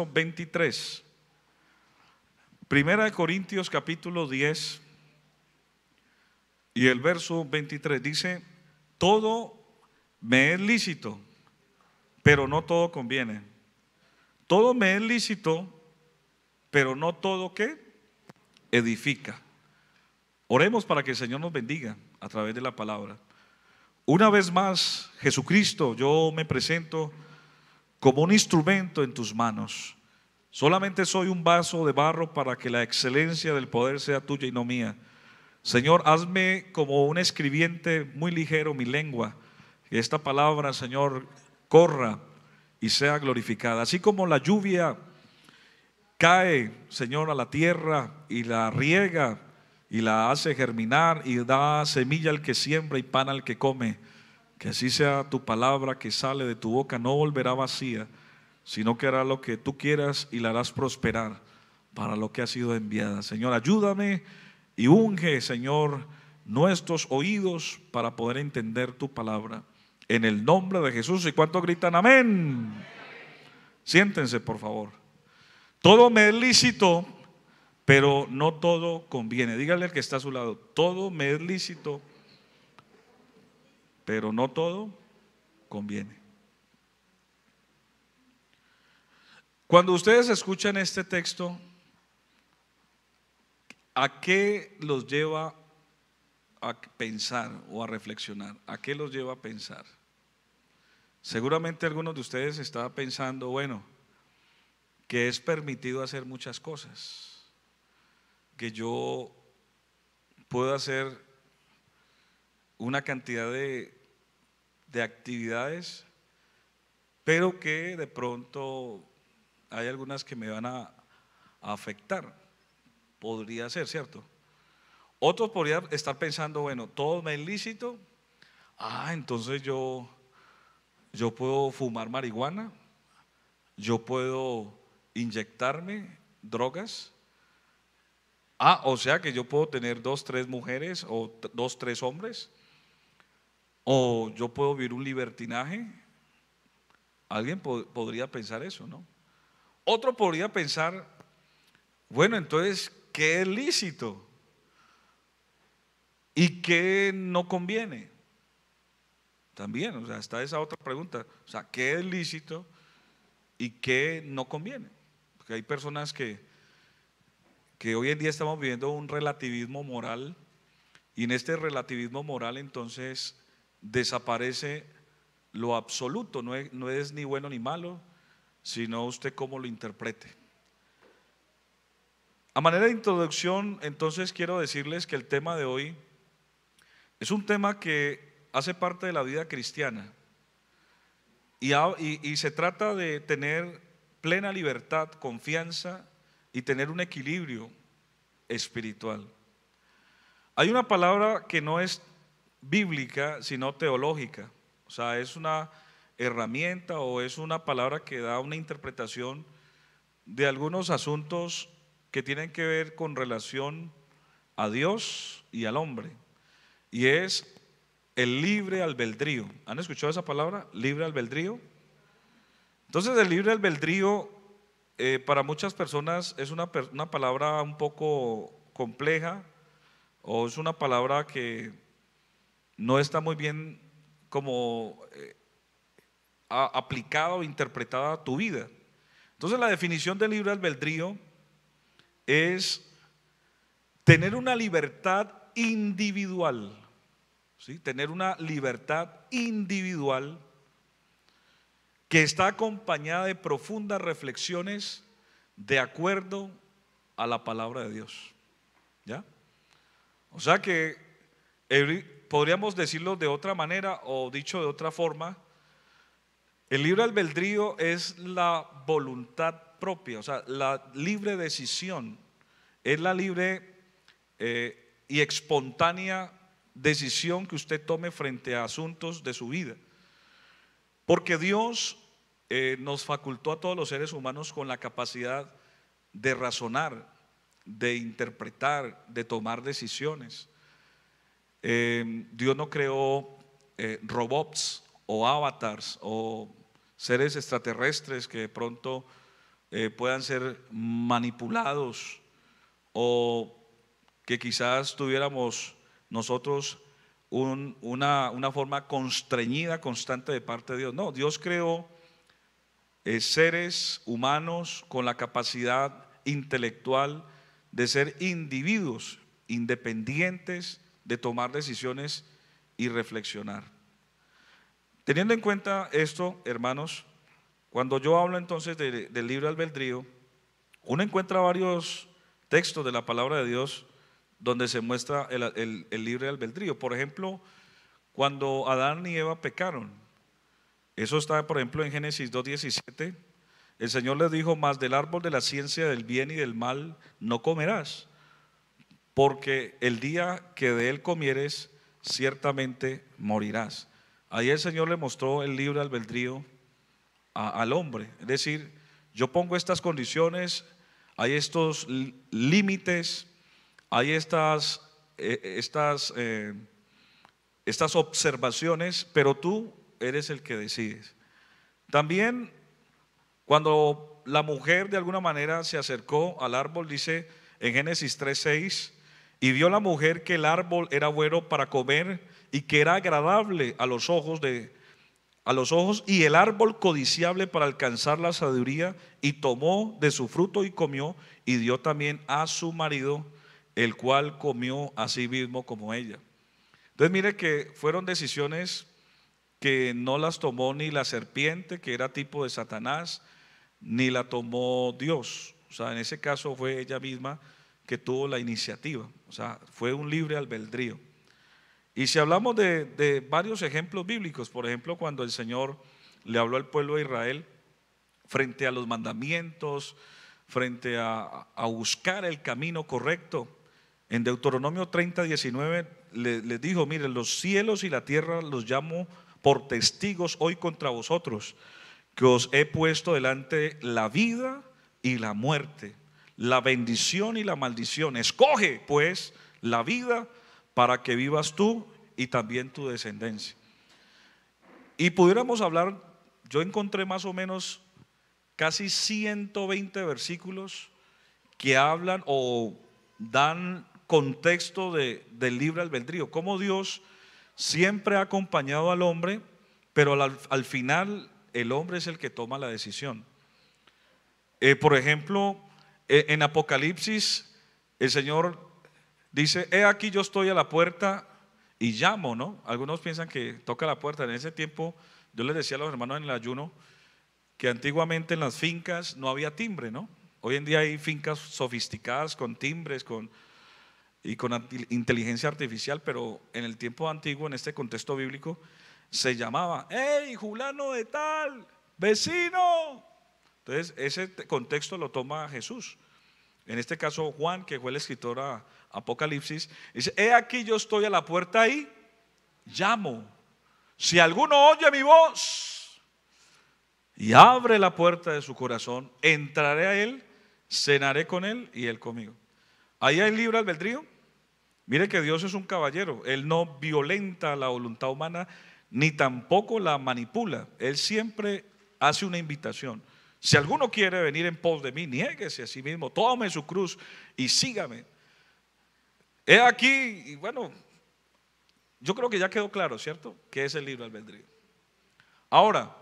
23. Primera de Corintios capítulo 10 y el verso 23 dice: todo me es lícito, pero no todo conviene. Todo me es lícito, pero no todo ¿qué? Edifica. Oremos para que el Señor nos bendiga a través de la palabra. Una vez más, Jesucristo, yo me presento como un instrumento en tus manos. Solamente soy un vaso de barro para que la excelencia del poder sea tuya y no mía. Señor, hazme como un escribiente muy ligero mi lengua, que esta palabra, Señor, corra y sea glorificada. Así como la lluvia cae, Señor, a la tierra y la riega y la hace germinar y da semilla al que siembra y pan al que come, que así sea tu palabra que sale de tu boca, no volverá vacía, sino que hará lo que tú quieras y la harás prosperar para lo que ha sido enviada. Señor, ayúdame y unge, Señor, nuestros oídos para poder entender tu palabra. En el nombre de Jesús. ¿Y cuántos gritan amén? Siéntense, por favor. Todo me es lícito, pero no todo conviene. Dígale al que está a su lado: todo me es lícito, pero no todo conviene. Cuando ustedes escuchan este texto, ¿a qué los lleva a pensar o a reflexionar? ¿A qué los lleva a pensar? Seguramente algunos de ustedes están pensando, bueno, que es permitido hacer muchas cosas, que yo puedo hacer una cantidad de actividades, pero que de pronto hay algunas que me van a afectar. Podría ser, ¿cierto? Otros podrían estar pensando, bueno, todo me es lícito, entonces yo puedo fumar marihuana, yo puedo inyectarme drogas, o sea que yo puedo tener 2, 3 mujeres o 2, 3 hombres, o yo puedo vivir un libertinaje. Alguien podría pensar eso, ¿no? Otro podría pensar, bueno, entonces, ¿qué es lícito? ¿Y qué no conviene? También, o sea, está esa otra pregunta. O sea, ¿qué es lícito y qué no conviene? Porque hay personas que hoy en día estamos viviendo un relativismo moral, y en este relativismo moral entonces desaparece lo absoluto. No es ni bueno ni malo, sino usted cómo lo interprete. A manera de introducción, entonces quiero decirles que el tema de hoy es un tema que hace parte de la vida cristiana y se trata de tener plena libertad, confianza y tener un equilibrio espiritual. Hay una palabra que no es bíblica, sino teológica. O sea, es una herramienta o es una palabra que da una interpretación de algunos asuntos que tienen que ver con relación a Dios y al hombre, y es el libre albedrío. ¿Han escuchado esa palabra? Libre albedrío. Entonces, el libre albedrío para muchas personas es una palabra un poco compleja, o es una palabra que no está muy bien como aplicada o interpretada a tu vida. Entonces, la definición de libre albedrío es tener una libertad individual, ¿sí? Tener una libertad individual que está acompañada de profundas reflexiones de acuerdo a la palabra de Dios. ¿Ya? O sea que podríamos decirlo de otra manera, o dicho de otra forma, el libre albedrío es la voluntad propia, o sea, la libre decisión, es la libre y espontánea decisión que usted tome frente a asuntos de su vida. Porque Dios nos facultó a todos los seres humanos con la capacidad de razonar, de interpretar, de tomar decisiones. Dios no creó robots o avatars o seres extraterrestres que de pronto puedan ser manipulados, o que quizás tuviéramos nosotros una forma constreñida constante de parte de Dios. No, Dios creó seres humanos con la capacidad intelectual de ser individuos independientes, de tomar decisiones y reflexionar. Teniendo en cuenta esto, hermanos, cuando yo hablo entonces del libre albedrío, uno encuentra varios textos de la palabra de Dios donde se muestra el libre albedrío. Por ejemplo, cuando Adán y Eva pecaron, eso está por ejemplo en Génesis 2:17. El Señor les dijo: mas del árbol de la ciencia del bien y del mal no comerás, porque el día que de él comieres ciertamente morirás. Ahí el Señor le mostró el libre albedrío al hombre. Es decir, yo pongo estas condiciones, hay estos límites, hay estas observaciones, pero tú eres el que decides. También cuando la mujer de alguna manera se acercó al árbol, dice en Génesis 3:6, y vio la mujer que el árbol era bueno para comer y que era agradable a los ojos y el árbol codiciable para alcanzar la sabiduría, y tomó de su fruto y comió, y dio también a su marido, el cual comió asimismo como ella. Entonces mire que fueron decisiones que no las tomó ni la serpiente, que era tipo de Satanás, ni la tomó Dios. O sea, en ese caso fue ella misma que tuvo la iniciativa. O sea, fue un libre albedrío. Y si hablamos de varios ejemplos bíblicos, por ejemplo, cuando el Señor le habló al pueblo de Israel frente a los mandamientos, frente a buscar el camino correcto, en Deuteronomio 30:19 les dijo: miren, los cielos y la tierra los llamo por testigos hoy contra vosotros, que os he puesto delante la vida y la muerte, la bendición y la maldición. Escoge pues la vida para que vivas tú y también tu descendencia. Y pudiéramos hablar, yo encontré más o menos casi 120 versículos que hablan o dan contexto del libre albedrío, cómo Dios siempre ha acompañado al hombre, pero al final el hombre es el que toma la decisión. Por ejemplo, en Apocalipsis el Señor dice: he aquí yo estoy a la puerta y llamo, ¿no? Algunos piensan que toca la puerta. En ese tiempo yo les decía a los hermanos en el ayuno que antiguamente en las fincas no había timbre, ¿no? Hoy en día hay fincas sofisticadas con timbres y con inteligencia artificial, pero en el tiempo antiguo, en este contexto bíblico, se llamaba: hey, fulano de tal, vecino. Entonces ese contexto lo toma Jesús. En este caso Juan, que fue el escritor a Apocalipsis, dice: he aquí yo estoy a la puerta y llamo. Si alguno oye mi voz y abre la puerta de su corazón, entraré a él, cenaré con él y él conmigo. Ahí hay libre albedrío. Mire que Dios es un caballero. Él no violenta la voluntad humana ni tampoco la manipula. Él siempre hace una invitación: si alguno quiere venir en pos de mí, niéguese a sí mismo, tome su cruz y sígame. He aquí, y bueno, yo creo que ya quedó claro, ¿cierto?, que es el libre albedrío. Ahora,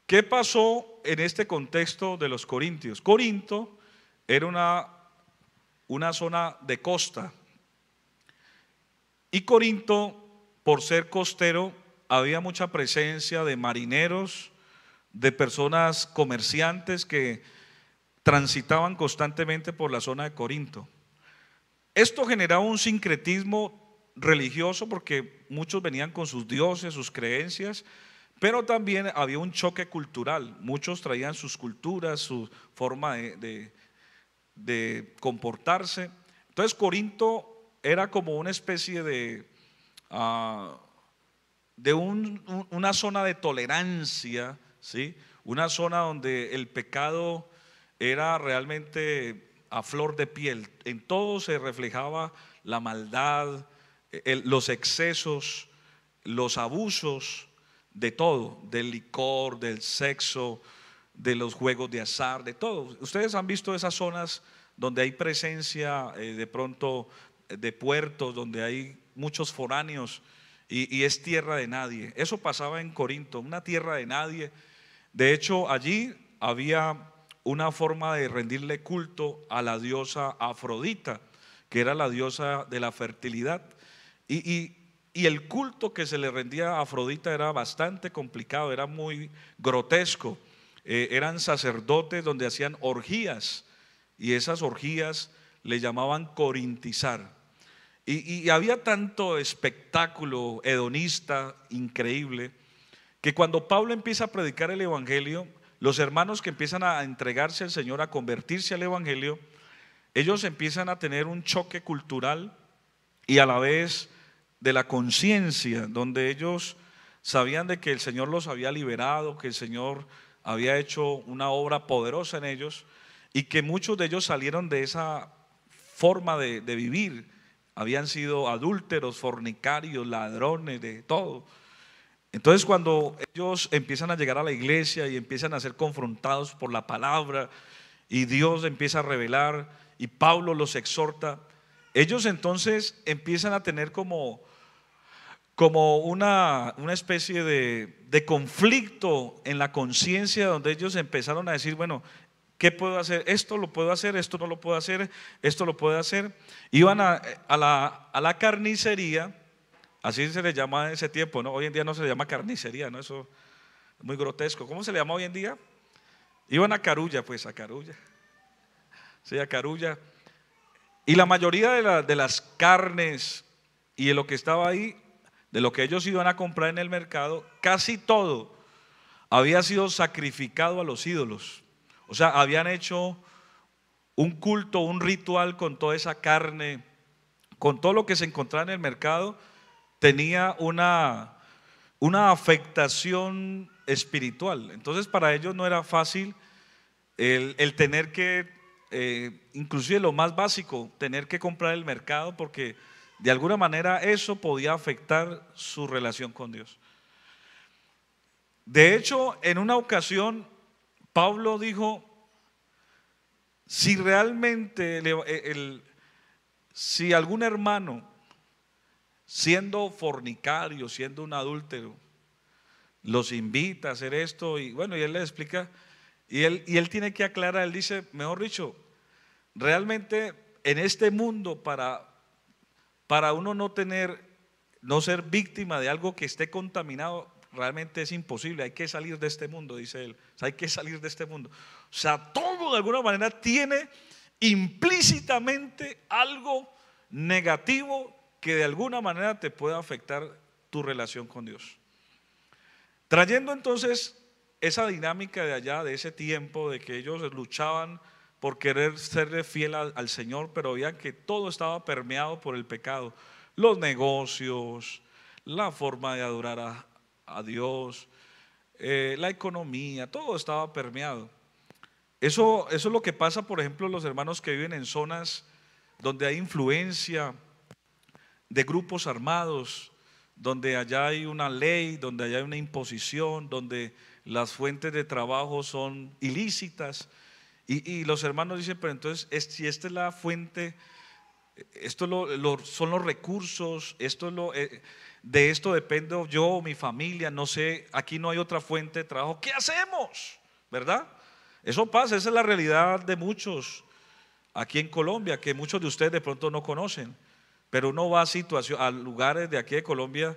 ¿qué pasó en este contexto de los corintios? Corinto era una zona de costa, y Corinto, por ser costero, había mucha presencia de marineros, de personas comerciantes que transitaban constantemente por la zona de Corinto. Esto generaba un sincretismo religioso porque muchos venían con sus dioses, sus creencias, pero también había un choque cultural. Muchos traían sus culturas, su forma de comportarse. Entonces Corinto era como una especie de una zona de tolerancia, ¿sí? Una zona donde el pecado era realmente a flor de piel. En todo se reflejaba la maldad, los excesos, los abusos de todo, del licor, del sexo, de los juegos de azar, de todo. Ustedes han visto esas zonas donde hay presencia de pronto de puertos, donde hay muchos foráneos y es tierra de nadie. Eso pasaba en Corinto, una tierra de nadie. De hecho, allí había una forma de rendirle culto a la diosa Afrodita, que era la diosa de la fertilidad. Y el culto que se le rendía a Afrodita era bastante complicado, era muy grotesco. Eran sacerdotes donde hacían orgías, y esas orgías le llamaban corintizar. Y había tanto espectáculo hedonista increíble, que cuando Pablo empieza a predicar el evangelio, los hermanos que empiezan a entregarse al Señor, a convertirse al evangelio, ellos empiezan a tener un choque cultural y a la vez de la conciencia, donde ellos sabían de que el Señor los había liberado, que el Señor había hecho una obra poderosa en ellos, y que muchos de ellos salieron de esa forma de vivir. Habían sido adúlteros, fornicarios, ladrones, de todo. Entonces, cuando ellos empiezan a llegar a la iglesia y empiezan a ser confrontados por la palabra, y Dios empieza a revelar y Pablo los exhorta, ellos entonces empiezan a tener como una especie de conflicto en la conciencia, donde ellos empezaron a decir, bueno, ¿qué puedo hacer? Esto lo puedo hacer, esto no lo puedo hacer, esto lo puedo hacer. Iban a la carnicería, así se le llama en ese tiempo, ¿no? Hoy en día no se le llama carnicería, ¿no? Eso es muy grotesco. ¿Cómo se le llama hoy en día? Iban a Carulla, pues a Carulla. Sí, a Carulla. Y la mayoría de las carnes y de lo que estaba ahí, de lo que ellos iban a comprar en el mercado, casi todo había sido sacrificado a los ídolos. O sea, habían hecho un culto, un ritual con toda esa carne, con todo lo que se encontraba en el mercado. Tenía una afectación espiritual. Entonces para ellos no era fácil el tener que, inclusive lo más básico, tener que comprar el mercado, porque de alguna manera eso podía afectar su relación con Dios. De hecho, en una ocasión Pablo dijo, si realmente si algún hermano, siendo fornicario, siendo un adúltero, los invita a hacer esto, y bueno, y él le explica, y él tiene que aclarar, él dice, mejor dicho, realmente en este mundo para uno no ser víctima de algo que esté contaminado, realmente es imposible. Hay que salir de este mundo, dice él. O sea, hay que salir de este mundo. O sea, todo de alguna manera tiene implícitamente algo negativo que de alguna manera te puede afectar tu relación con Dios. Trayendo entonces esa dinámica de allá, de ese tiempo, de que ellos luchaban por querer serle fiel al Señor, pero veían que todo estaba permeado por el pecado. Los negocios, la forma de adorar a Dios, la economía, todo estaba permeado. Eso es lo que pasa, por ejemplo, los hermanos que viven en zonas donde hay influencia de grupos armados, donde allá hay una ley, donde allá hay una imposición, donde las fuentes de trabajo son ilícitas. Y los hermanos dicen, pero entonces, si esta es la fuente, esto son los recursos, de esto dependo yo, mi familia, no sé, aquí no hay otra fuente de trabajo, ¿qué hacemos? ¿Verdad? Eso pasa, esa es la realidad de muchos aquí en Colombia, que muchos de ustedes de pronto no conocen, pero uno va a lugares de aquí de Colombia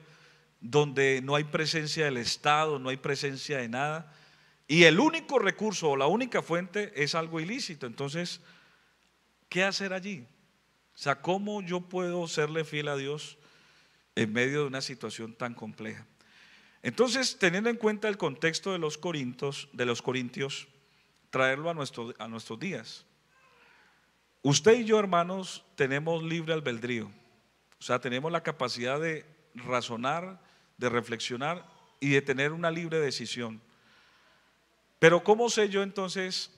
donde no hay presencia del Estado, no hay presencia de nada, y el único recurso o la única fuente es algo ilícito. Entonces, ¿qué hacer allí? O sea, ¿cómo yo puedo serle fiel a Dios en medio de una situación tan compleja? Entonces, teniendo en cuenta el contexto de los corintios, traerlo a nuestros días. Usted y yo, hermanos, tenemos libre albedrío. O sea, tenemos la capacidad de razonar, de reflexionar y de tener una libre decisión. Pero ¿cómo sé yo entonces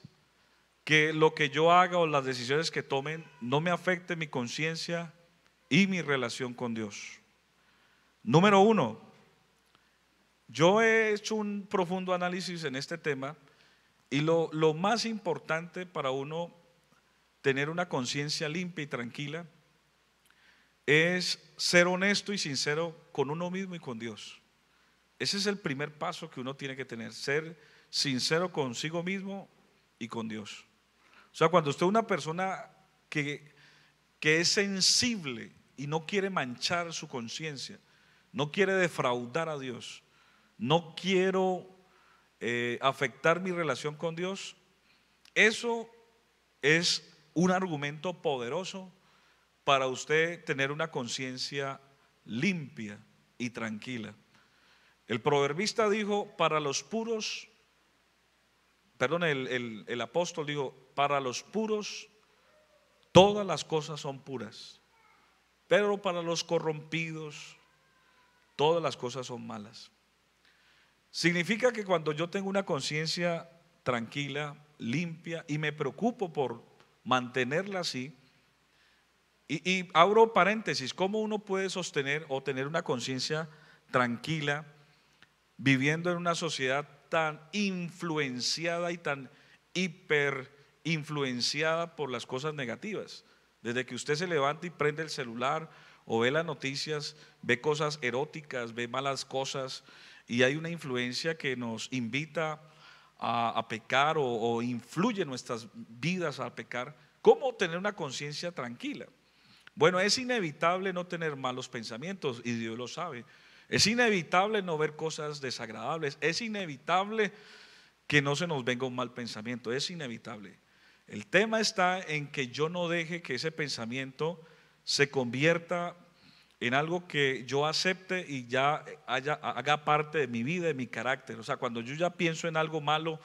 que lo que yo haga o las decisiones que tomen no me afecte mi conciencia y mi relación con Dios? Número uno, yo he hecho un profundo análisis en este tema Y lo más importante para uno tener una conciencia limpia y tranquila es ser honesto y sincero con uno mismo y con Dios. Ese es el primer paso que uno tiene que tener, ser sincero consigo mismo y con Dios. O sea, cuando usted es una persona que es sensible y no quiere manchar su conciencia, no quiere defraudar a Dios, no quiero afectar mi relación con Dios, eso es un argumento poderoso para usted tener una conciencia limpia y tranquila. El proverbista dijo, para los puros, perdón, el apóstol dijo, para los puros todas las cosas son puras, pero para los corrompidos todas las cosas son malas. Significa que cuando yo tengo una conciencia tranquila, limpia, y me preocupo por mantenerla así, y abro paréntesis, ¿cómo uno puede sostener o tener una conciencia tranquila viviendo en una sociedad tan influenciada y tan hiper influenciada por las cosas negativas? Desde que usted se levanta y prende el celular o ve las noticias, ve cosas eróticas, ve malas cosas, y hay una influencia que nos invita a pecar o influye en nuestras vidas a pecar. ¿Cómo tener una conciencia tranquila? Bueno, es inevitable no tener malos pensamientos y Dios lo sabe. Es inevitable no ver cosas desagradables. Es inevitable que no se nos venga un mal pensamiento. Es inevitable. El tema está en que yo no deje que ese pensamiento se convierta en algo que yo acepte y ya haga parte de mi vida, de mi carácter. O sea, cuando yo ya pienso en algo malo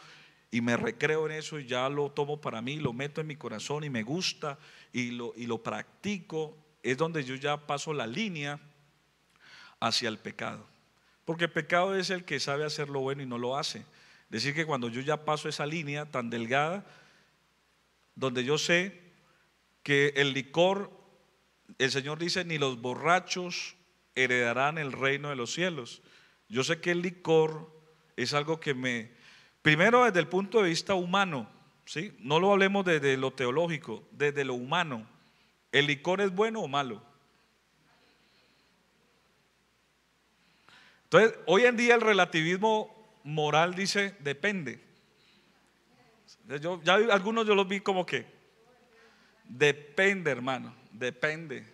y me recreo en eso y ya lo tomo para mí, lo meto en mi corazón y me gusta y lo practico, es donde yo ya paso la línea hacia el pecado. Porque el pecado es el que sabe hacer lo bueno y no lo hace. Es decir, que cuando yo ya paso esa línea tan delgada, donde yo sé que el licor, el Señor dice, ni los borrachos heredarán el reino de los cielos. Yo sé que el licor es algo que primero desde el punto de vista humano, ¿sí? No lo hablemos desde lo teológico, desde lo humano. ¿El licor es bueno o malo? Entonces, hoy en día el relativismo moral dice, depende. Algunos yo los vi como que, depende, hermano, depende.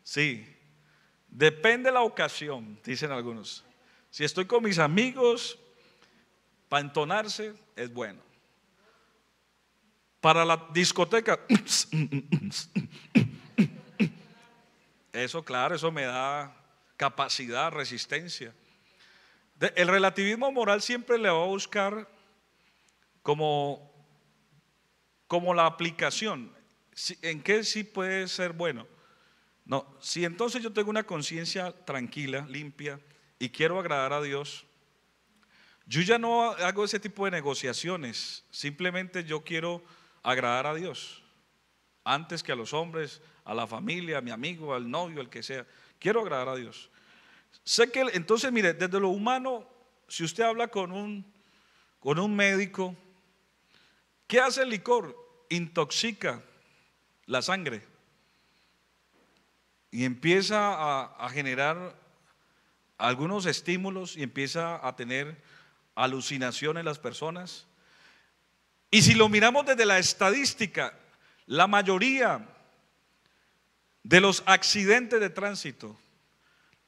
Sí, depende la ocasión, dicen algunos. Si estoy con mis amigos, para entonarse es bueno. Para la discoteca, eso claro, eso me da capacidad, resistencia. El relativismo moral siempre le va a buscar como la aplicación. ¿En qué sí puede ser bueno? No, si entonces yo tengo una conciencia tranquila, limpia y quiero agradar a Dios, yo ya no hago ese tipo de negociaciones. Simplemente yo quiero agradar a Dios antes que a los hombres, a la familia, a mi amigo, al novio, al que sea. Quiero agradar a Dios. Sé que entonces, mire, desde lo humano, si usted habla con un médico, ¿qué hace el licor? Intoxica la sangre y empieza a generar algunos estímulos y empieza a tener alucinación en las personas. Y si lo miramos desde la estadística, la mayoría de los accidentes de tránsito,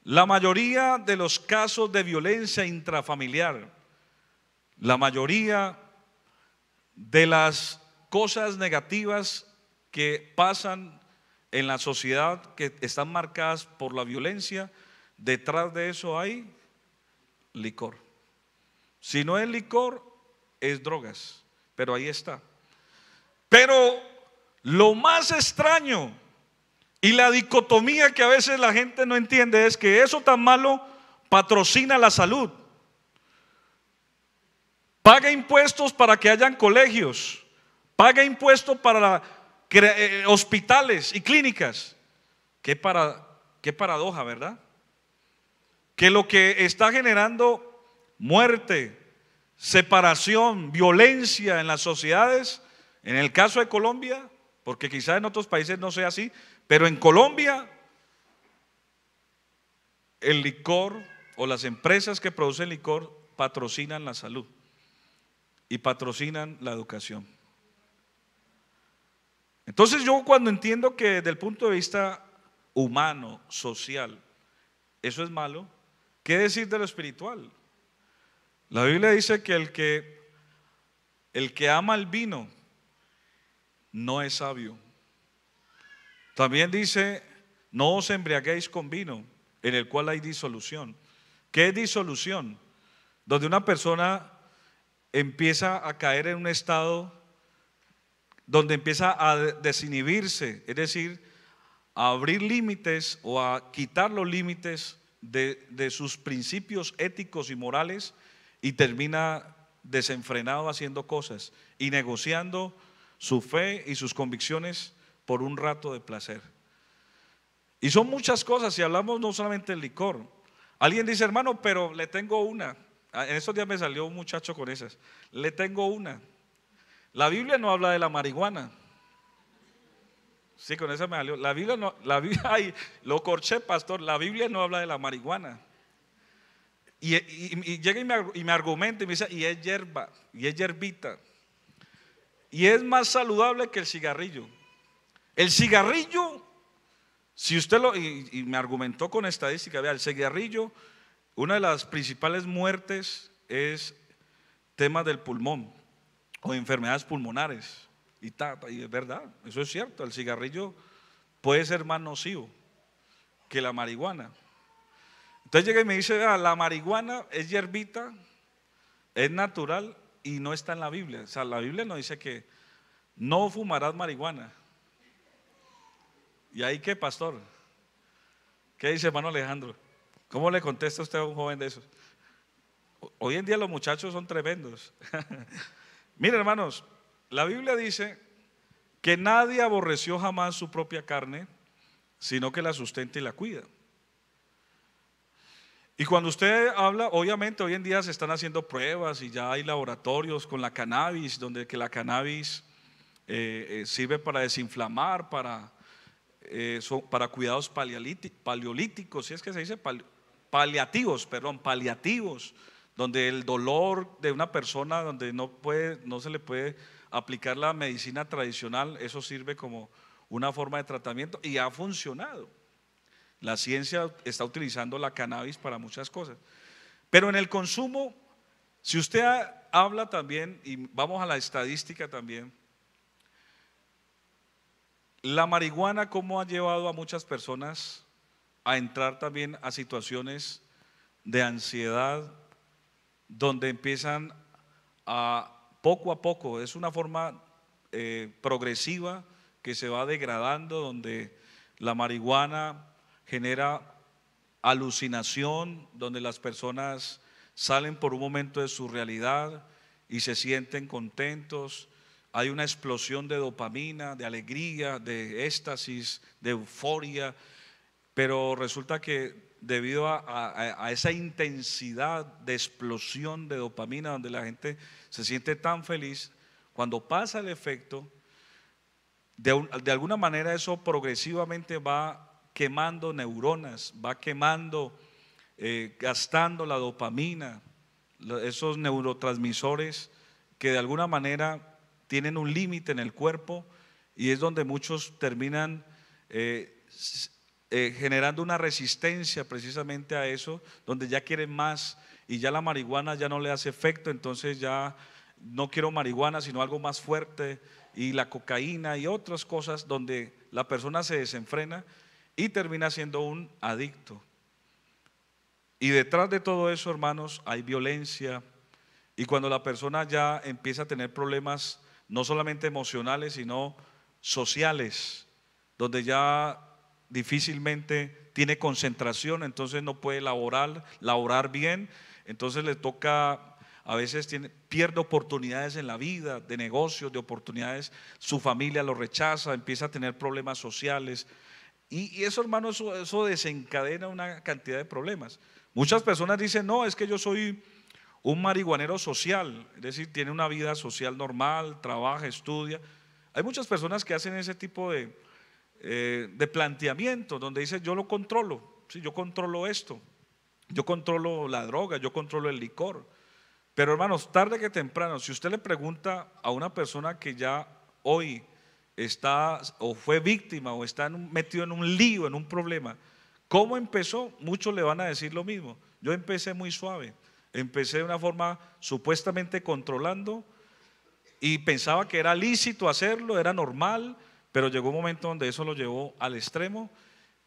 la mayoría de los casos de violencia intrafamiliar, la mayoría de las cosas negativas que pasan en la sociedad, que están marcadas por la violencia, detrás de eso hay licor. Si no es licor, es drogas, pero ahí está. Pero lo más extraño y la dicotomía que a veces la gente no entiende es que eso tan malo patrocina la salud, paga impuestos para que hayan colegios, paga impuestos para hospitales y clínicas. Qué paradoja, ¿verdad? Que lo que está generando muerte, separación, violencia en las sociedades. En el caso de Colombia, porque quizás en otros países no sea así, pero en Colombia el licor o las empresas que producen licor patrocinan la salud y patrocinan la educación. Entonces yo cuando entiendo que desde el punto de vista humano, social, eso es malo, ¿qué decir de lo espiritual? La Biblia dice que el que ama el vino no es sabio. También dice, no os embriaguéis con vino, en el cual hay disolución. ¿Qué es disolución? Donde una persona empieza a caer en un estado donde empieza a desinhibirse, es decir, a abrir límites o a quitar los límites de sus principios éticos y morales, y termina desenfrenado haciendo cosas y negociando su fe y sus convicciones por un rato de placer. Y son muchas cosas, si hablamos no solamente del licor. Alguien dice, hermano, pero le tengo una. En estos días me salió un muchacho con esas. Le tengo una. La Biblia no habla de la marihuana. Sí, con esa me salió. La Biblia no, ay, lo corché, pastor. La Biblia no habla de la marihuana. Y llega y me argumenta y me dice, y es hierba, y es hierbita. Y es más saludable que el cigarrillo. El cigarrillo, si usted y me argumentó con estadística, vea, el cigarrillo, una de las principales muertes es tema del pulmón o enfermedades pulmonares. Y es verdad, eso es cierto, el cigarrillo puede ser más nocivo que la marihuana. Entonces llega y me dice, la marihuana es hierbita, es natural y no está en la Biblia. O sea, la Biblia nos dice que no fumarás marihuana. ¿Y ahí qué, pastor? ¿Qué dice hermano Alejandro? ¿Cómo le contesta usted a un joven de esos? Hoy en día los muchachos son tremendos. Miren, hermanos, la Biblia dice que nadie aborreció jamás su propia carne, sino que la sustenta y la cuida. Y cuando usted habla, obviamente hoy en día se están haciendo pruebas y ya hay laboratorios con la cannabis, donde que la cannabis sirve para desinflamar, para cuidados paleolíticos, si es que se dice paliativos, donde el dolor de una persona, donde no se le puede aplicar la medicina tradicional, eso sirve como una forma de tratamiento y ha funcionado. La ciencia está utilizando la cannabis para muchas cosas. Pero en el consumo, si usted habla también, y vamos a la estadística también, la marihuana cómo ha llevado a muchas personas a entrar también a situaciones de ansiedad, donde empiezan poco a poco, es una forma progresiva que se va degradando, donde la marihuana genera alucinación, donde las personas salen por un momento de su realidad y se sienten contentos. Hay una explosión de dopamina, de alegría, de éxtasis, de euforia, pero resulta que debido a esa intensidad de explosión de dopamina, donde la gente se siente tan feliz, cuando pasa el efecto, de alguna manera eso progresivamente va quemando neuronas, va quemando, gastando la dopamina, esos neurotransmisores que de alguna manera tienen un límite en el cuerpo, y es donde muchos terminan generando una resistencia precisamente a eso, donde ya quieren más y ya la marihuana ya no le hace efecto, entonces ya no quiero marihuana sino algo más fuerte, y la cocaína y otras cosas, donde la persona se desenfrena y termina siendo un adicto. Y detrás de todo eso, hermanos, hay violencia, y cuando la persona ya empieza a tener problemas no solamente emocionales sino sociales, donde ya difícilmente tiene concentración, entonces no puede laborar bien, entonces le toca, a veces pierde oportunidades en la vida, de negocios, de oportunidades, su familia lo rechaza, empieza a tener problemas sociales, y eso, hermano, eso desencadena una cantidad de problemas. Muchas personas dicen, no, es que yo soy un marihuanero social, es decir, tiene una vida social normal, trabaja, estudia. Hay muchas personas que hacen ese tipo de planteamiento, donde dice yo lo controlo, ¿sí? Yo controlo esto, yo controlo la droga, yo controlo el licor. Pero hermanos, tarde que temprano, si usted le pregunta a una persona que ya hoy está o fue víctima o está metido en un lío, en un problema, ¿cómo empezó? Muchos le van a decir lo mismo. Yo empecé muy suave, empecé de una forma supuestamente controlando y pensaba que era lícito hacerlo, era normal, pero llegó un momento donde eso lo llevó al extremo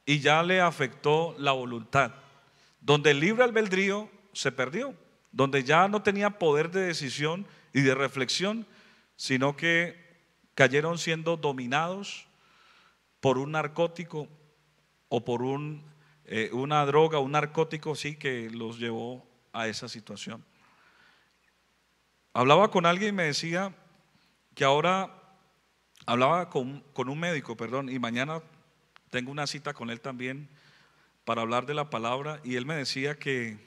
y ya le afectó la voluntad, donde el libre albedrío se perdió, donde ya no tenía poder de decisión y de reflexión, sino que cayeron siendo dominados por un narcótico o por una droga, un narcótico, sí, que los llevó a esa situación. Hablaba con alguien y me decía que ahora, hablaba con un médico, perdón, y mañana tengo una cita con él también para hablar de la palabra, y él me decía que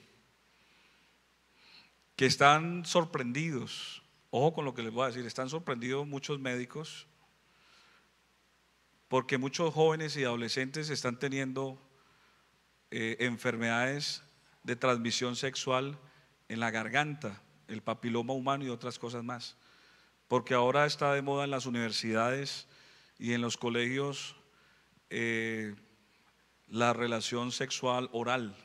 están sorprendidos, ojo con lo que les voy a decir, están sorprendidos muchos médicos porque muchos jóvenes y adolescentes están teniendo enfermedades de transmisión sexual en la garganta, el papiloma humano y otras cosas más, porque ahora está de moda en las universidades y en los colegios la relación sexual oral,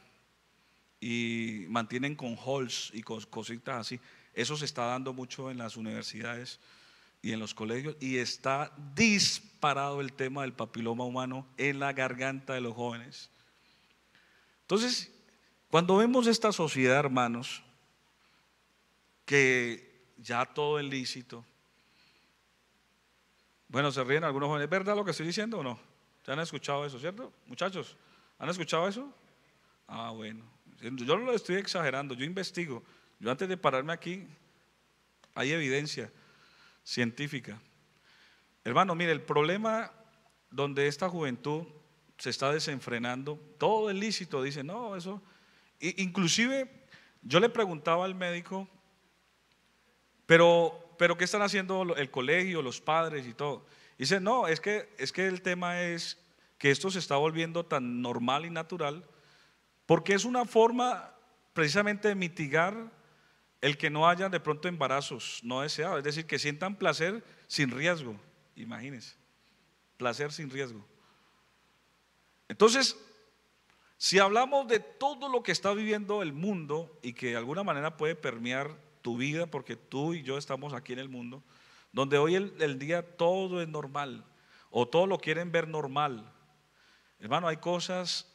y mantienen con halls y cositas así. Eso se está dando mucho en las universidades y en los colegios, y está disparado el tema del papiloma humano en la garganta de los jóvenes. Entonces, cuando vemos esta sociedad, hermanos, que ya todo es lícito, bueno, se ríen algunos jóvenes, ¿es verdad lo que estoy diciendo o no? ¿Ya han escuchado eso, cierto? Muchachos, ¿han escuchado eso? Ah, bueno, yo no lo estoy exagerando, yo investigo. Yo antes de pararme aquí, hay evidencia científica. Hermano, mire, el problema donde esta juventud se está desenfrenando, todo es lícito, dice, no, eso. Inclusive, yo le preguntaba al médico, pero ¿qué están haciendo el colegio, los padres y todo? Dice, no, es que el tema es que esto se está volviendo tan normal y natural, porque es una forma precisamente de mitigar el que no haya de pronto embarazos no deseados, es decir, que sientan placer sin riesgo, imagínense, placer sin riesgo. Entonces, si hablamos de todo lo que está viviendo el mundo y que de alguna manera puede permear tu vida, porque tú y yo estamos aquí en el mundo, donde hoy el día todo es normal, o todo lo quieren ver normal. Hermano, hay cosas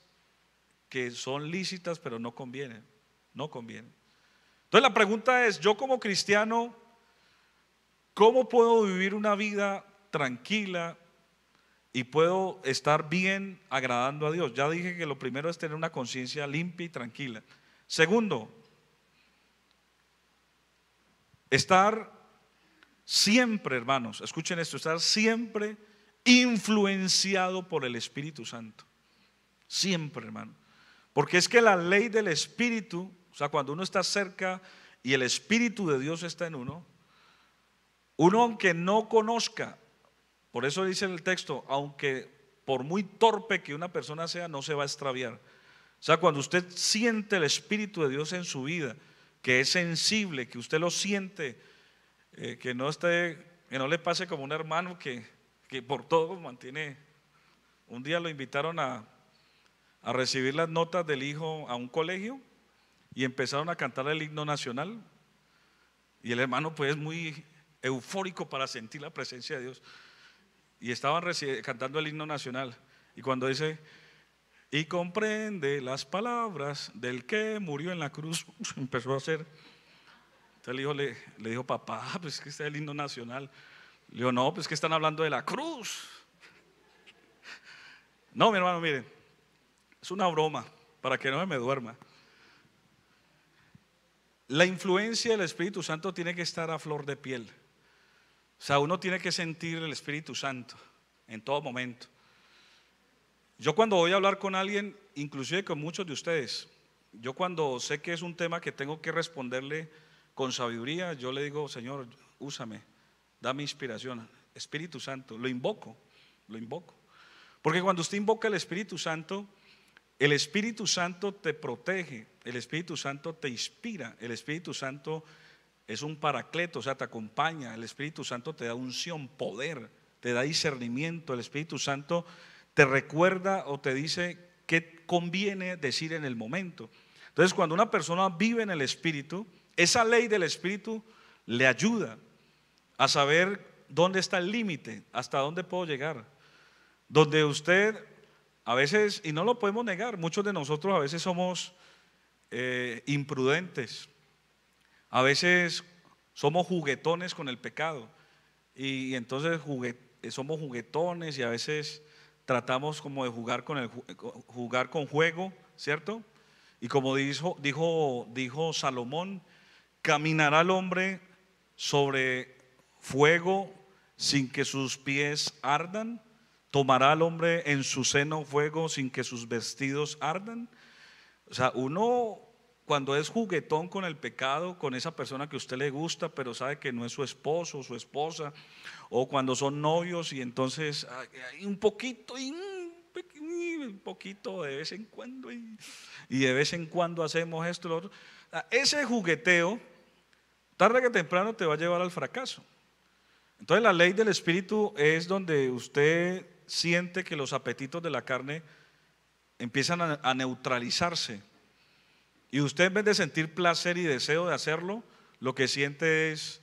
que son lícitas pero no convienen, no convienen. Entonces la pregunta es, yo como cristiano, ¿cómo puedo vivir una vida tranquila y puedo estar bien agradando a Dios? Ya dije que lo primero es tener una conciencia limpia y tranquila. Segundo, estar siempre, hermanos, escuchen esto, estar siempre influenciado por el Espíritu Santo. Siempre, hermano. Porque es que la ley del Espíritu, o sea, cuando uno está cerca y el Espíritu de Dios está en uno aunque no conozca, por eso dice el texto, aunque por muy torpe que una persona sea, no se va a extraviar. O sea, cuando usted siente el Espíritu de Dios en su vida, que es sensible, que usted lo siente, que no le pase como un hermano que por todo mantiene. Un día lo invitaron a recibir las notas del hijo a un colegio y empezaron a cantar el himno nacional, y el hermano pues es muy eufórico para sentir la presencia de Dios, y estaban cantando el himno nacional, y cuando dice y comprende las palabras del que murió en la cruz, empezó a hacer. Entonces el hijo le dijo, papá, pues que este es el himno nacional. Le dijo, no, pues que están hablando de la cruz. No, mi hermano, mire, es una broma para que no me duerma. La influencia del Espíritu Santo tiene que estar a flor de piel. O sea, uno tiene que sentir el Espíritu Santo en todo momento. Yo cuando voy a hablar con alguien, inclusive con muchos de ustedes, yo cuando sé que es un tema que tengo que responderle con sabiduría, yo le digo, Señor, úsame, dame inspiración. Espíritu Santo, lo invoco. Porque cuando usted invoca al Espíritu Santo, el Espíritu Santo te protege, el Espíritu Santo te inspira, el Espíritu Santo es un paracleto, o sea, te acompaña, el Espíritu Santo te da unción, poder, te da discernimiento, el Espíritu Santo te recuerda o te dice qué conviene decir en el momento. Entonces, cuando una persona vive en el Espíritu, esa ley del Espíritu le ayuda a saber dónde está el límite, hasta dónde puedo llegar. Donde usted a veces, y no lo podemos negar, muchos de nosotros a veces somos imprudentes, a veces somos juguetones con el pecado, y entonces somos juguetones y a veces tratamos como de jugar con juego, ¿cierto? Y como dijo Salomón, caminará el hombre sobre fuego sin que sus pies ardan. ¿Tomará al hombre en su seno fuego sin que sus vestidos ardan? O sea, uno cuando es juguetón con el pecado, con esa persona que a usted le gusta, pero sabe que no es su esposo o su esposa, o cuando son novios y entonces hay un poquito de vez en cuando y de vez en cuando hacemos esto y lo otro. Ese jugueteo, tarde que temprano te va a llevar al fracaso. Entonces la ley del Espíritu es donde usted siente que los apetitos de la carne empiezan a neutralizarse y usted en vez de sentir placer y deseo de hacerlo, lo que siente es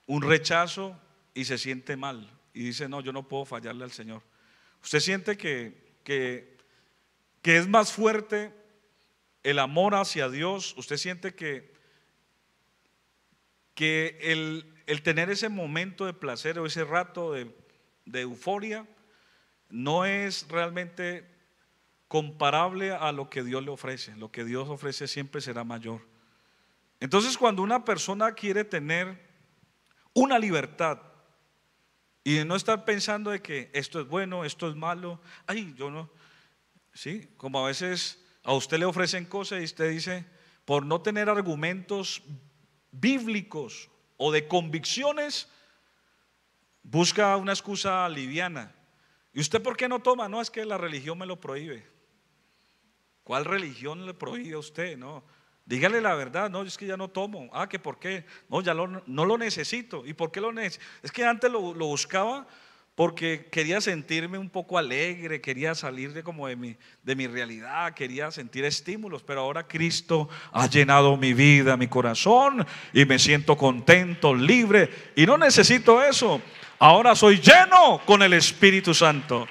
un rechazo y se siente mal y dice, no, yo no puedo fallarle al Señor. Usted siente que es más fuerte el amor hacia Dios. Usted siente que el tener ese momento de placer o ese rato de euforia no es realmente comparable a lo que Dios le ofrece. Lo que Dios ofrece siempre será mayor. Entonces, cuando una persona quiere tener una libertad y no estar pensando de que esto es bueno, esto es malo, ay, yo no, sí, como a veces a usted le ofrecen cosas y usted dice, por no tener argumentos bíblicos o de convicciones, busca una excusa liviana. ¿Y usted por qué no toma? No, es que la religión me lo prohíbe. ¿Cuál religión le prohíbe a usted? No, dígale la verdad. No, es que ya no tomo. Ah, ¿que por qué? No, no lo necesito. ¿Y por qué lo necesito? Es que antes lo buscaba porque quería sentirme un poco alegre, quería salir de mi realidad, quería sentir estímulos, pero ahora Cristo ha llenado mi vida, mi corazón, y me siento contento, libre, y no necesito eso. Ahora soy lleno con el Espíritu Santo.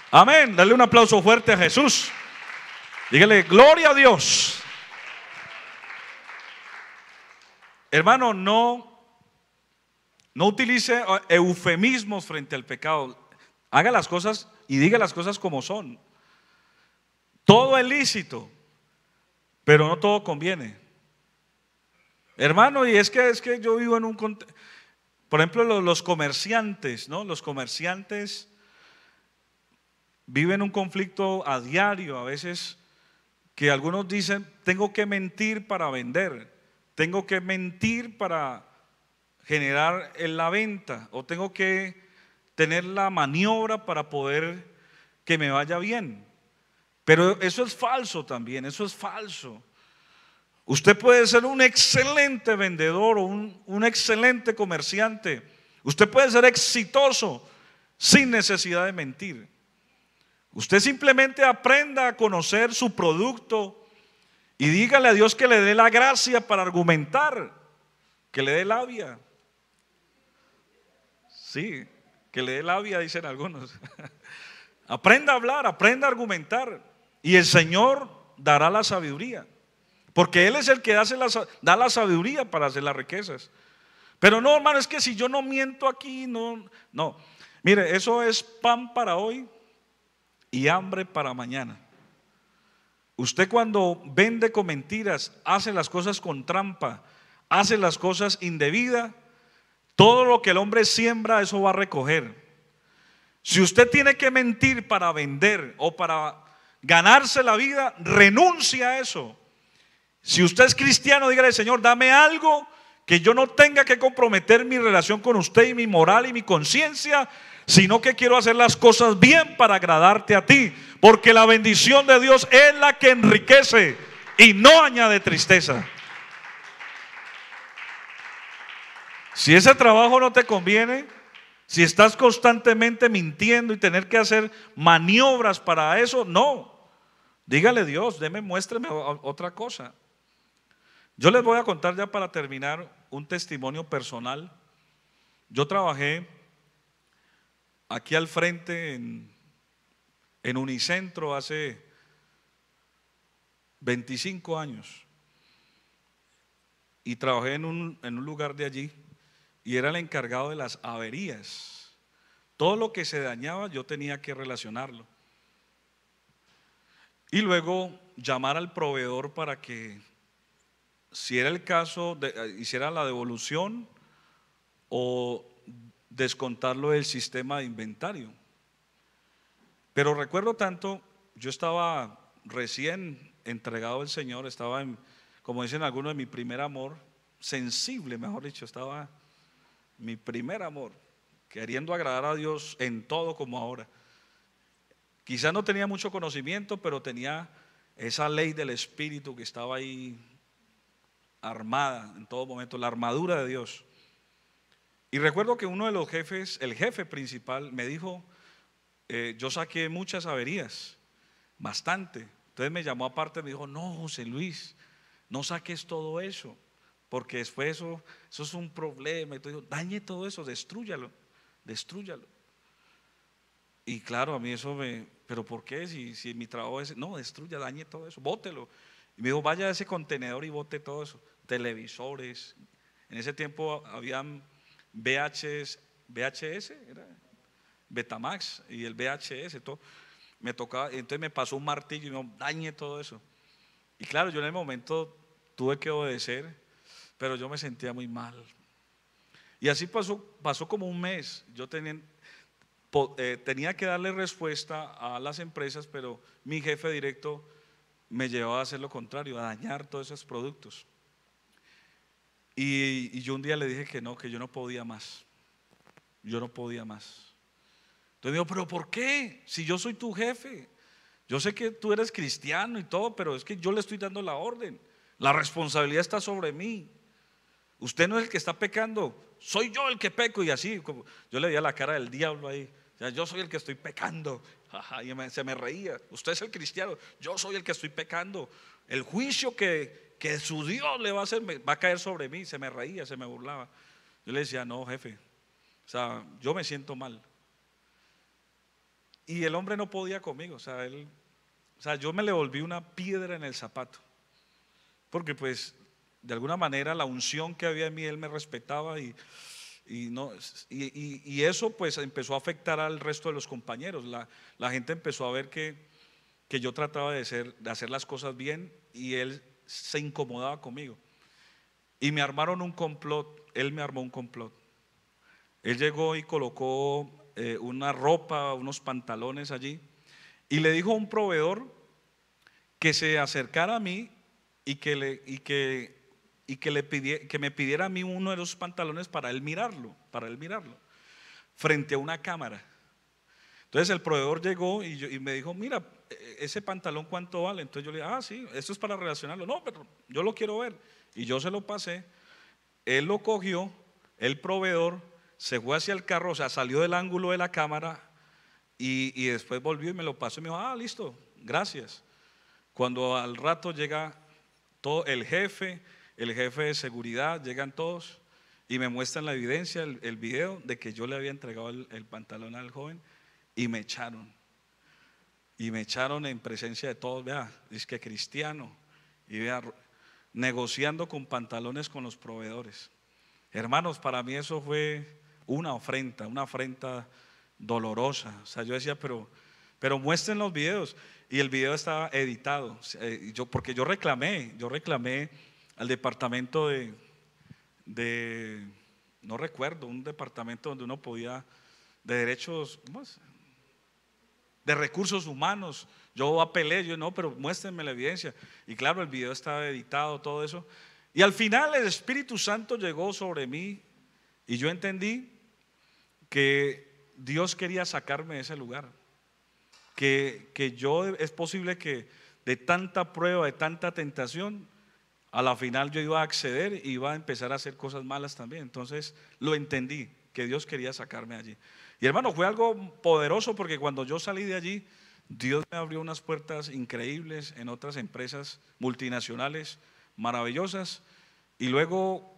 Amén. Dale un aplauso fuerte a Jesús. Dígale, gloria a Dios. Hermano, no utilice eufemismos frente al pecado. Haga las cosas y diga las cosas como son. Todo es lícito, pero no todo conviene. Hermano, y es que yo vivo en un contexto. Por ejemplo, los comerciantes, ¿no? Los comerciantes viven un conflicto a diario, a veces que algunos dicen, tengo que mentir para vender, tengo que mentir para generar la venta, o tengo que tener la maniobra para poder que me vaya bien. Pero eso es falso también, eso es falso. Usted puede ser un excelente vendedor o un excelente comerciante. Usted puede ser exitoso sin necesidad de mentir. Usted simplemente aprenda a conocer su producto y dígale a Dios que le dé la gracia para argumentar, que le dé labia. Sí, que le dé labia, dicen algunos. Aprenda a hablar, aprenda a argumentar y el Señor dará la sabiduría. Porque Él es el que da la sabiduría para hacer las riquezas. Pero no, hermano, es que si yo no miento aquí, no. Mire, eso es pan para hoy y hambre para mañana. Usted cuando vende con mentiras, hace las cosas con trampa, hace las cosas indebidas, todo lo que el hombre siembra, eso va a recoger. Si usted tiene que mentir para vender o para ganarse la vida, renuncia a eso. Si usted es cristiano, dígale: Señor, dame algo que yo no tenga que comprometer mi relación con usted y mi moral y mi conciencia, sino que quiero hacer las cosas bien para agradarte a ti, porque la bendición de Dios es la que enriquece y no añade tristeza. Si ese trabajo no te conviene, si estás constantemente mintiendo y tener que hacer maniobras para eso, no. Dígale: Dios, muéstreme otra cosa. Yo les voy a contar, ya para terminar, un testimonio personal. Yo trabajé aquí al frente en Unicentro hace 25 años, y trabajé en un lugar de allí, y era el encargado de las averías. Todo lo que se dañaba yo tenía que relacionarlo, y luego llamar al proveedor para que, si era el caso, hiciera la devolución o descontarlo del sistema de inventario. Pero recuerdo tanto, yo estaba recién entregado al Señor, estaba como dicen algunos, en mi primer amor, sensible, mejor dicho, estaba mi primer amor, queriendo agradar a Dios en todo como ahora. Quizás no tenía mucho conocimiento, pero tenía esa ley del Espíritu que estaba ahí armada en todo momento, la armadura de Dios. Y recuerdo que uno de los jefes, el jefe principal, me dijo: yo saqué muchas averías, bastante. Entonces me llamó aparte y me dijo: no, José Luis, no saques todo eso, porque después eso es un problema. Entonces dijo: dañe todo eso, destrúyalo. Y claro, a mí eso pero ¿por qué? Si mi trabajo es, no, destruya, dañe todo eso, bótelo. Y me dijo: vaya a ese contenedor y bote todo eso, televisores. En ese tiempo habían VHS, era Betamax y el VHS, todo. Me tocaba, entonces me pasó un martillo y me dijo: dañe todo eso. Y claro, yo en el momento tuve que obedecer, pero yo me sentía muy mal. Y así pasó como un mes. Yo tenía que darle respuesta a las empresas, pero mi jefe directo me llevaba a hacer lo contrario, a dañar todos esos productos. Y yo un día le dije que no, que yo no podía más. Yo no podía más. Entonces me dijo: pero ¿por qué? Si yo soy tu jefe, yo sé que tú eres cristiano y todo, pero es que yo le estoy dando la orden. La responsabilidad está sobre mí. Usted no es el que está pecando, soy yo el que peco. Y así, como yo le veía la cara del diablo ahí. O sea, yo soy el que estoy pecando. Y se me reía: usted es el cristiano, yo soy el que estoy pecando. El juicio que su Dios le va a hacer va a caer sobre mí. Se me reía, se me burlaba. Yo le decía: no, jefe, o sea, yo me siento mal. Y el hombre no podía conmigo. O sea, yo me le volví una piedra en el zapato, porque pues de alguna manera la unción que había en mí, él me respetaba, y eso pues empezó a afectar al resto de los compañeros. La gente empezó a ver que yo trataba de hacer las cosas bien, y él se incomodaba conmigo. Y me armaron un complot, él me armó un complot. Él llegó y colocó una ropa, unos pantalones allí, y le dijo a un proveedor que se acercara a mí y que me pidiera a mí uno de los pantalones para él mirarlo, frente a una cámara. Entonces el proveedor llegó y me dijo: mira, ese pantalón ¿cuánto vale? Entonces yo le dije: sí, esto es para relacionarlo. No, pero yo lo quiero ver. Y yo se lo pasé. Él lo cogió, el proveedor se fue hacia el carro, o sea, salió del ángulo de la cámara, y después volvió y me lo pasó y me dijo: listo, gracias. Cuando al rato llega todo el jefe de seguridad, llegan todos y me muestran la evidencia, el video de que yo le había entregado el pantalón al joven, y me echaron. Y me echaron en presencia de todos. Vea, es que cristiano, y vea, negociando con pantalones con los proveedores. Hermanos, para mí eso fue una afrenta dolorosa. O sea, yo decía: pero muestren los videos. Y el video estaba editado. Porque yo reclamé al departamento no recuerdo, un departamento donde uno podía, de derechos, ¿cómo es? de recursos humanos. Yo apelé, yo no, pero muéstrenme la evidencia. Y claro, el video estaba editado, todo eso. Y al final el Espíritu Santo llegó sobre mí y yo entendí que Dios quería sacarme de ese lugar. Que yo, es posible que de tanta prueba, de tanta tentación, a la final yo iba a acceder y iba a empezar a hacer cosas malas también. Entonces lo entendí, que Dios quería sacarme allí. Y hermano, fue algo poderoso porque cuando yo salí de allí, Dios me abrió unas puertas increíbles en otras empresas multinacionales maravillosas. Y luego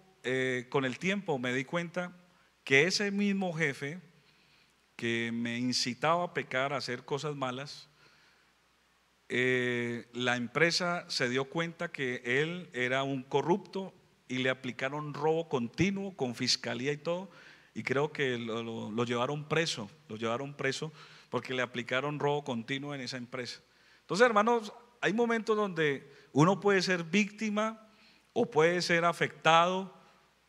con el tiempo me di cuenta que ese mismo jefe que me incitaba a pecar, a hacer cosas malas, la empresa se dio cuenta que él era un corrupto y le aplicaron robo continuo con fiscalía y todo, y creo que lo llevaron preso, porque le aplicaron robo continuo en esa empresa. Entonces, hermanos, hay momentos donde uno puede ser víctima o puede ser afectado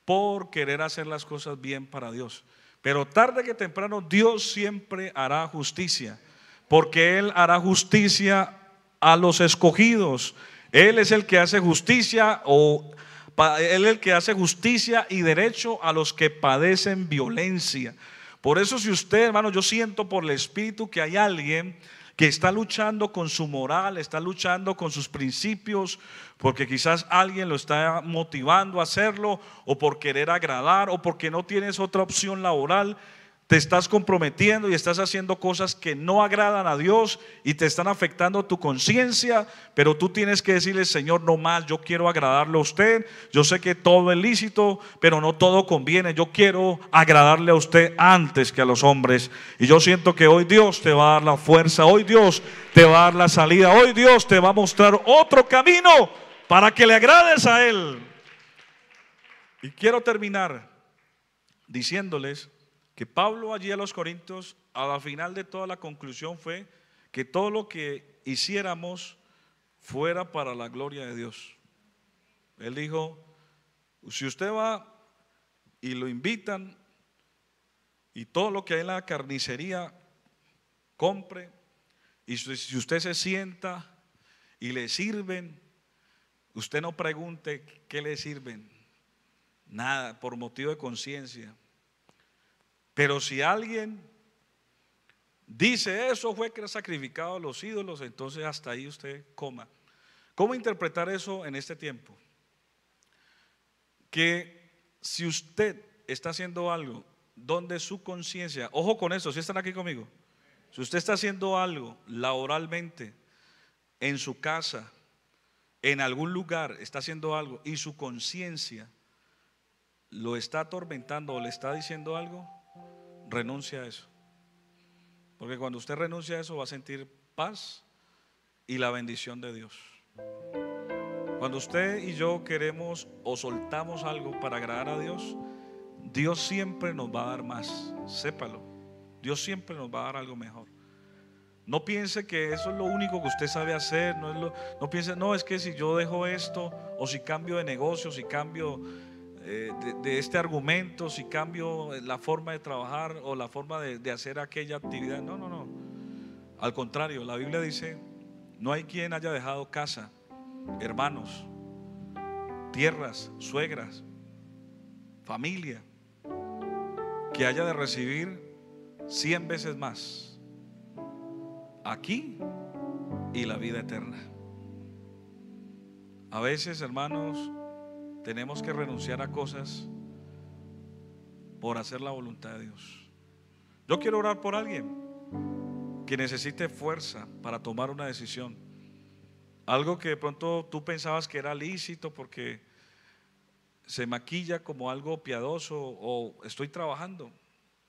por querer hacer las cosas bien para Dios, pero tarde que temprano Dios siempre hará justicia, porque Él hará justicia a los escogidos. Él es el que hace justicia, Él es el que hace justicia y derecho a los que padecen violencia. Por eso, si usted, hermano, yo siento por el Espíritu que hay alguien que está luchando con su moral, está luchando con sus principios, porque quizás alguien lo está motivando a hacerlo, o por querer agradar, o porque no tienes otra opción laboral. Te estás comprometiendo y estás haciendo cosas que no agradan a Dios y te están afectando tu conciencia, pero tú tienes que decirle: Señor, no más, yo quiero agradarle a usted. Yo sé que todo es lícito, pero no todo conviene. Yo quiero agradarle a usted antes que a los hombres. Y yo siento que hoy Dios te va a dar la fuerza, hoy Dios te va a dar la salida, hoy Dios te va a mostrar otro camino para que le agrades a Él. Y quiero terminar diciéndoles que Pablo allí a los Corintios, a la final de toda la conclusión fue que todo lo que hiciéramos fuera para la gloria de Dios. Él dijo: si usted va y lo invitan y todo lo que hay en la carnicería compre, y si usted se sienta y le sirven, usted no pregunte qué le sirven, nada, por motivo de conciencia. Pero si alguien dice: eso fue que era sacrificado a los ídolos, entonces hasta ahí usted coma. ¿Cómo interpretar eso en este tiempo? Que si usted está haciendo algo donde su conciencia, ojo con eso, si están aquí conmigo, si usted está haciendo algo laboralmente, en su casa, en algún lugar, está haciendo algo y su conciencia lo está atormentando o le está diciendo algo, renuncia a eso, porque cuando usted renuncia a eso va a sentir paz y la bendición de Dios. Cuando usted y yo queremos o soltamos algo para agradar a Dios, Dios siempre nos va a dar más, sépalo. Dios siempre nos va a dar algo mejor. No piense que eso es lo único que usted sabe hacer, no piense: no, es que si yo dejo esto, o si cambio de negocio, si cambio de este argumento, si cambio la forma de trabajar o la forma de hacer aquella actividad. No. Al contrario, la Biblia dice: no hay quien haya dejado casa, hermanos, tierras, suegras, familia, que haya de recibir 100 veces más aquí y la vida eterna. A veces, hermanos, tenemos que renunciar a cosas por hacer la voluntad de Dios. Yo quiero orar por alguien que necesite fuerza para tomar una decisión, algo que de pronto tú pensabas que era lícito porque se maquilla como algo piadoso, o estoy trabajando,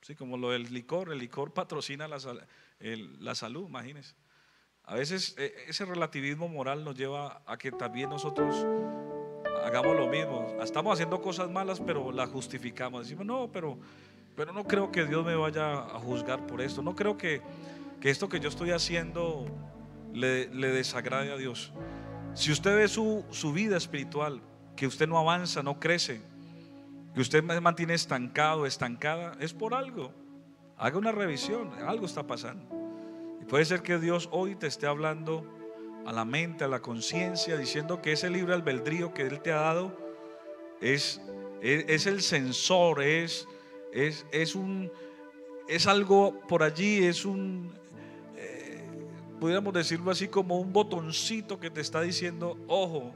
¿sí? Como lo del licor. El licor patrocina la salud, imagínense. A veces ese relativismo moral nos lleva a que también nosotros hagamos lo mismo. Estamos haciendo cosas malas, pero las justificamos. Decimos: no, pero no creo que Dios me vaya a juzgar por esto. No creo que esto que yo estoy haciendo le desagrade a Dios. Si usted ve su vida espiritual, que usted no avanza, no crece, que usted se mantiene estancado, estancada, es por algo. Haga una revisión, algo está pasando. Y puede ser que Dios hoy te esté hablando a la mente, a la conciencia, diciendo que ese libre albedrío que Él te ha dado es el sensor, es algo por allí, pudiéramos decirlo así, como un botoncito que te está diciendo: ojo,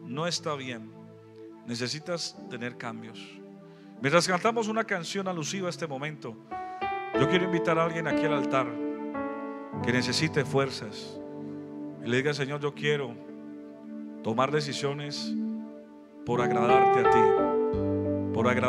no está bien, necesitas tener cambios. Mientras cantamos una canción alusiva a este momento, yo quiero invitar a alguien aquí al altar que necesite fuerzas y le diga: Señor, yo quiero tomar decisiones por agradarte a ti, por agradar